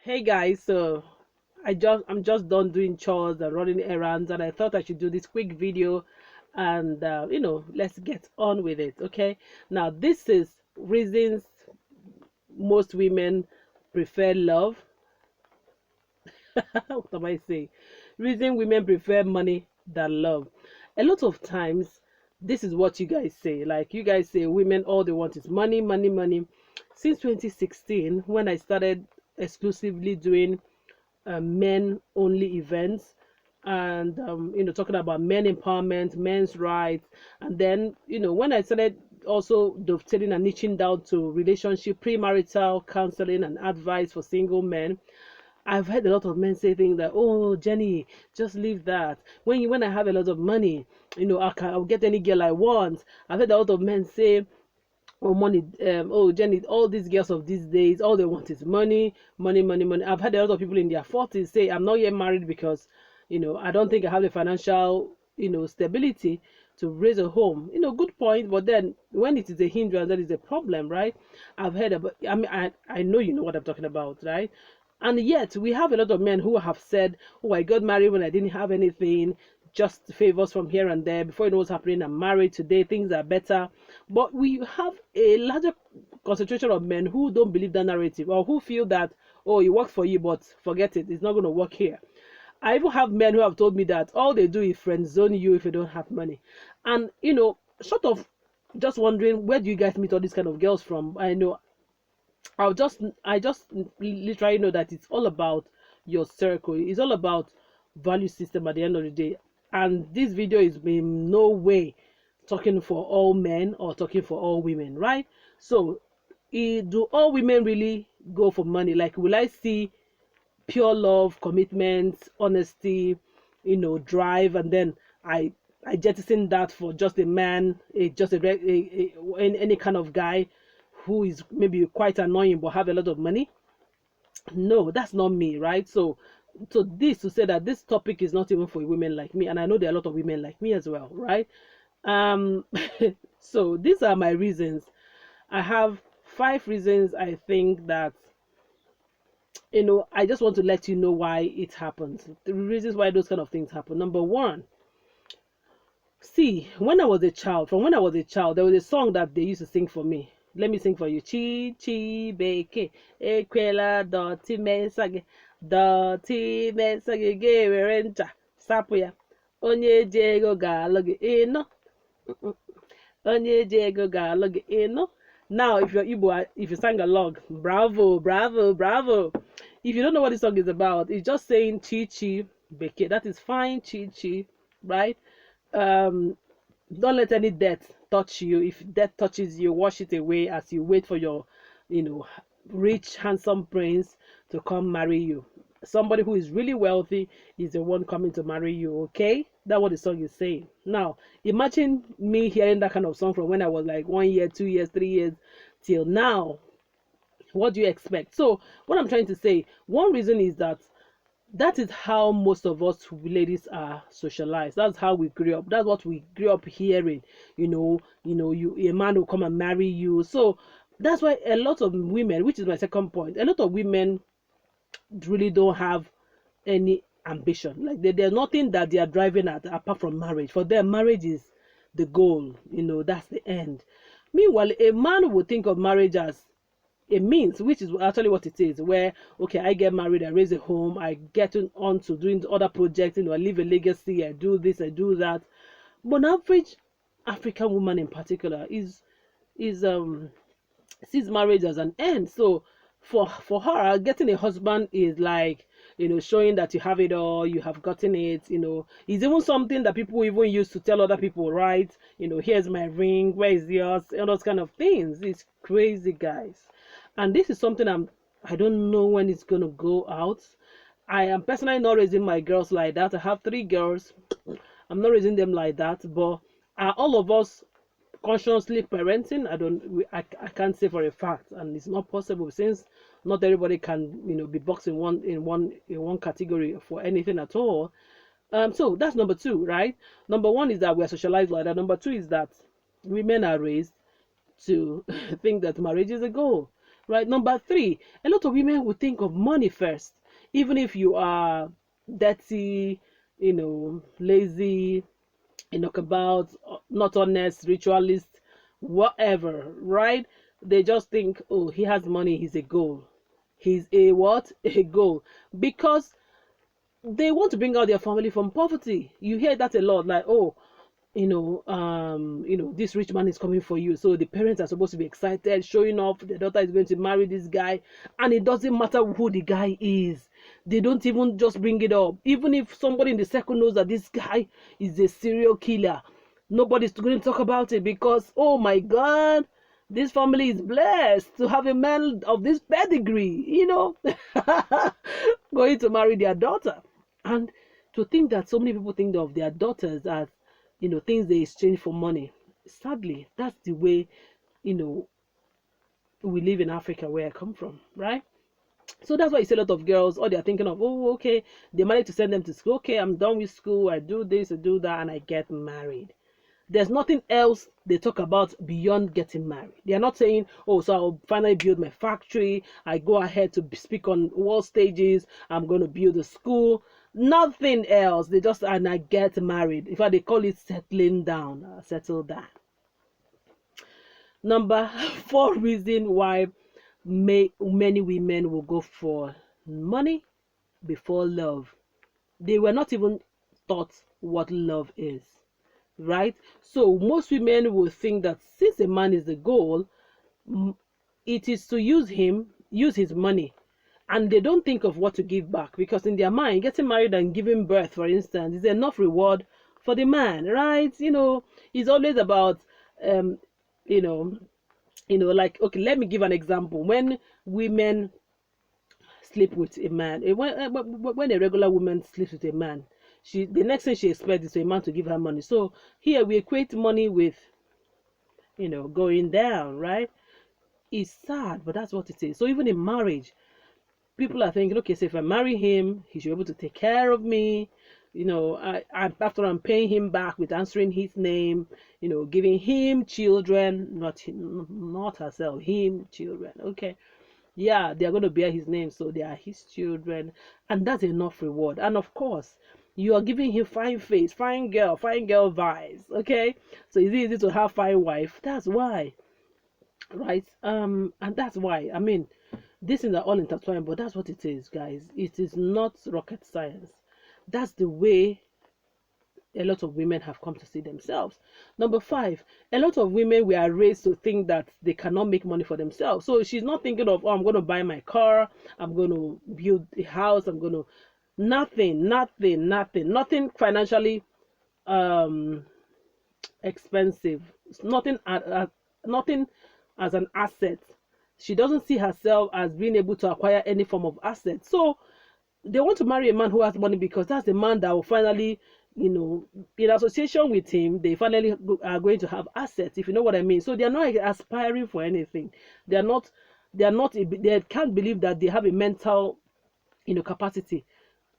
Hey guys, so I'm just done doing chores and running errands, and I thought I should do this quick video, and let's get on with it. Okay, now this is reasons most women prefer love. What am I saying? Reason women prefer money than love. A lot of times, this is what you guys say. Like you guys say, women all they want is money, money, money. Since 2016, when I started exclusively doing men only events and talking about men empowerment, men's rights, and then when I started also dovetailing and niching down to relationship, premarital counseling and advice for single men. I've heard a lot of men say things like, "Oh, Jenny, just leave that. When I have a lot of money, I'll get any girl I want." I've heard a lot of men say, "Oh, money, oh, Jenny, all these girls of these days, all they want is money, money, money, money." I've had a lot of people in their 40s say, "I'm not yet married because, I don't think I have the financial, stability to raise a home." Good point. But then when it is a hindrance, that is a problem, right? I've heard about, I mean, I know you know what I'm talking about, right? And yet we have a lot of men who have said, "Oh, I got married when I didn't have anything, just favors from here and there. Before you know what's happening, I'm married today, things are better." But we have a larger concentration of men who don't believe that narrative, or who feel that, "Oh, it worked for you, but forget it, it's not going to work here." I even have men who have told me that all they do is friend zone you if you don't have money. And sort of just wondering, where do you guys meet all these kind of girls from? I just literally know that it's all about your circle. It's all about value system at the end of the day. And this video is in no way talking for all men or talking for all women, right? So, do all women really go for money? Like, will I see pure love, commitment, honesty, drive, and then I jettison that for just a man, just any kind of guy who is maybe quite annoying but have a lot of money? No, that's not me, right? So this to say that this topic is not even for women like me, and I know there are a lot of women like me as well, right? um so these are my reasons. I have 5 reasons I think that I just want to let you know why it happens, the reasons why those kind of things happen. Number one, see, when I was a child, there was a song that they used to sing for me. Let me sing for you. Chi chi beke ekwela doti mesage ge were ncha sapụ ya, onye ji ego ga-alụ gị ịnọ, onye ji ego ga-alụ gị ịnọ. Now, if you're Igbo, if you sang along, bravo, bravo, bravo. If you don't know what this song is about, it's just saying chi chi beke. That is fine, chi chi, right? um don't let any debt touch you. If debt touches you, wash it away as you wait for your you know rich handsome prince to come marry you. Somebody who is really wealthy is the one coming to marry you. Okay, that's what the song is saying. Now imagine me hearing that kind of song from when I was like 1 year, 2 years, 3 years till now. What do you expect? So what I'm trying to say, one reason is that is how most of us ladies are socialized. That's how we grew up. That's what we grew up hearing. You a man will come and marry you. So that's why a lot of women, which is my second point, a lot of women really don't have any ambition. Like there's nothing that they are driving at apart from marriage. For them, marriage is the goal. That's the end. Meanwhile, a man would think of marriage as a means, which is actually what it is, where okay, I get married, I raise a home, I get on to doing other projects, I leave a legacy, I do this, I do that. But an average African woman in particular is sees marriage as an end. So for her, getting a husband is like, showing that you have it all, you have gotten it. It's even something that people even use to tell other people, right? Here's my ring, where is yours, and those kind of things. It's crazy, guys. And this is something I don't know when it's gonna go out. I am personally not raising my girls like that. I have 3 girls. I'm not raising them like that. But are all of us consciously parenting? I can't say for a fact, and it's not possible since not everybody can be boxed in one category for anything at all. So that's number two, right? Number one is that we are socialized like that. Number two is that women are raised to think that marriage is a goal. right? Number three, a lot of women will think of money first, even if you are dirty, lazy, about not honest, ritualist, whatever, right? They just think, oh, he has money, he's a goal. He's a what? A goal. Because they want to bring out their family from poverty. You hear that a lot, like, oh, this rich man is coming for you. So the parents are supposed to be excited, showing off. The daughter is going to marry this guy, and it doesn't matter who the guy is. They don't even just bring it up. Even if somebody in the circle knows that this guy is a serial killer, nobody's going to talk about it because, oh my God, this family is blessed to have a man of this pedigree, going to marry their daughter. And to think that so many people think of their daughters as, things they exchange for money. Sadly, that's the way, you know, we live in Africa where I come from, right? So that's why you see a lot of girls, all they're thinking of, oh, okay, they managed to send them to school. Okay, I'm done with school. I do this, I do that, and I get married. There's nothing else they talk about beyond getting married. They are not saying, oh, so I'll finally build my factory. I go ahead to speak on world stages. I'm going to build a school. Nothing else. They just, and I get married. In fact, they call it settling down. Settle down. Number four reason why many women will go for money before love. They were not even taught what love is, right? So most women will think that since a man is the goal, it is to use his money, and they don't think of what to give back, because in their mind, getting married and giving birth, for instance, is enough reward for the man, right? It's always about um you know like, okay, let me give an example. When women sleep with a man, when a regular woman sleeps with a man, the next thing she expects is for a man to give her money. So here we equate money with going down, right? It's sad, but that's what it is. So even in marriage, people are thinking, okay, so if I marry him, he should be able to take care of me. After I'm paying him back with answering his name, giving him children, not herself, him children. Okay, yeah, they are going to bear his name, so they are his children, and that's enough reward. And of course, you are giving him fine face, fine girl vibes. Okay, so it's easy to have fine wife. That's why, right? And that's why, I mean, these things are all intertwined, but that's what it is, guys. It is not rocket science. That's the way a lot of women have come to see themselves. Number five, a lot of women were raised to think that they cannot make money for themselves. So she's not thinking of, oh, I'm going to buy my car, I'm going to build a house, I'm going to nothing financially um expensive. It's nothing as an asset. She doesn't see herself as being able to acquire any form of asset. So they want to marry a man who has money, because that's the man that will finally, in association with him, they finally are going to have assets, if you know what I mean. So they are not aspiring for anything. They can't believe that they have a mental, capacity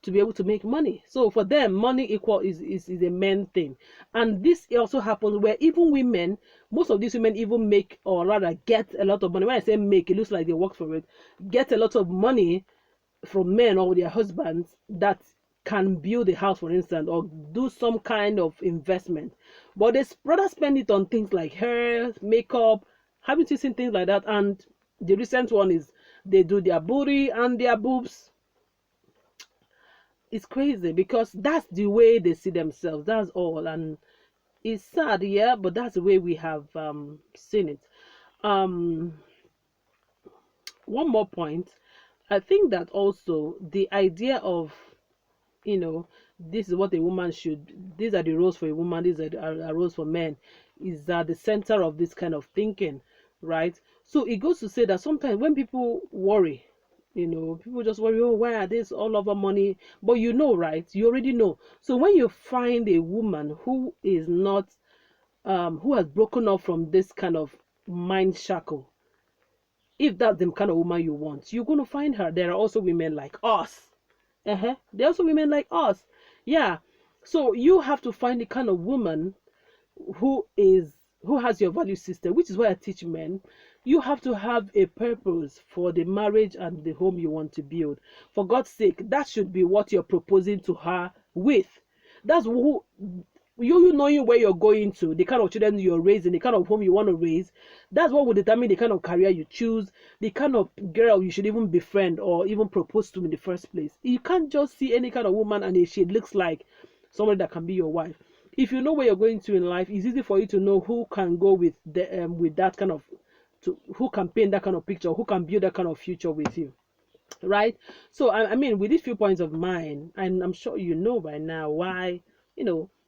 to be able to make money. So for them, money is a main thing. And this also happens where even women, most of these women even make, or rather get a lot of money. When I say make, it looks like they work for it. Get a lot of money from men or their husbands that can build a house, for instance, or do some kind of investment. But they rather spend it on things like hair, makeup. Haven't you seen things like that? And the recent one is they do their booty and their boobs. It's crazy, because that's the way they see themselves. That's all. And it's sad, yeah, but that's the way we have seen it. Um, one more point. I think that also the idea of, this is what a woman should, these are the roles for a woman, these are the roles for men, is at the center of this kind of thinking, right? So it goes to say that sometimes when people worry, people just worry, oh, why are this all over money? But right? You already know. So when you find a woman who is not, who has broken up from this kind of mind shackle, if that's the kind of woman you want, you're going to find her. There are also women like us. There are also women like us. Yeah. So you have to find the kind of woman who has your value system, which is why I teach men You have to have a purpose for the marriage and the home you want to build. For God's sake, that should be what you're proposing to her with. That's who you knowing where you're going to, the kind of children you're raising, the kind of home you want to raise. That's what will determine the kind of career you choose, the kind of girl you should even befriend or even propose to in the first place. You can't just see any kind of woman and she looks like somebody that can be your wife. If you know where you're going to in life, it's easy for you to know who can go with that kind of, who can paint that kind of picture, who can build that kind of future with you, right? So I mean, with these few points of mine, and I'm sure you know by now why,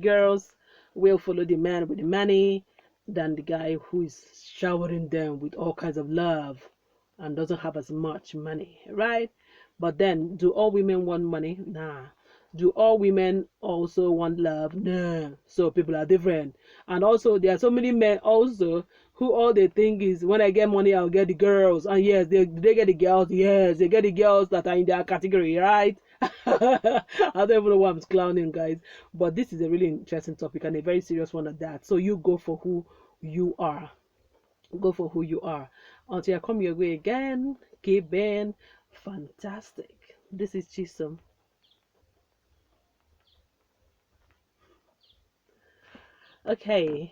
girls will follow the man with the money than the guy who is showering them with all kinds of love and doesn't have as much money, right? But then, do all women want money? Nah. Do all women also want love? Nah. So people are different. And also, there are so many men also who all they think is, when I get money, I'll get the girls. And yes, they get the girls. Yes, they get the girls that are in their category, right? I don't even know why I'm clowning, guys. But this is a really interesting topic and a very serious one at that. So you go for who you are. Go for who you are. Until I come your way again, keep being fantastic. This is Chisom. Okay.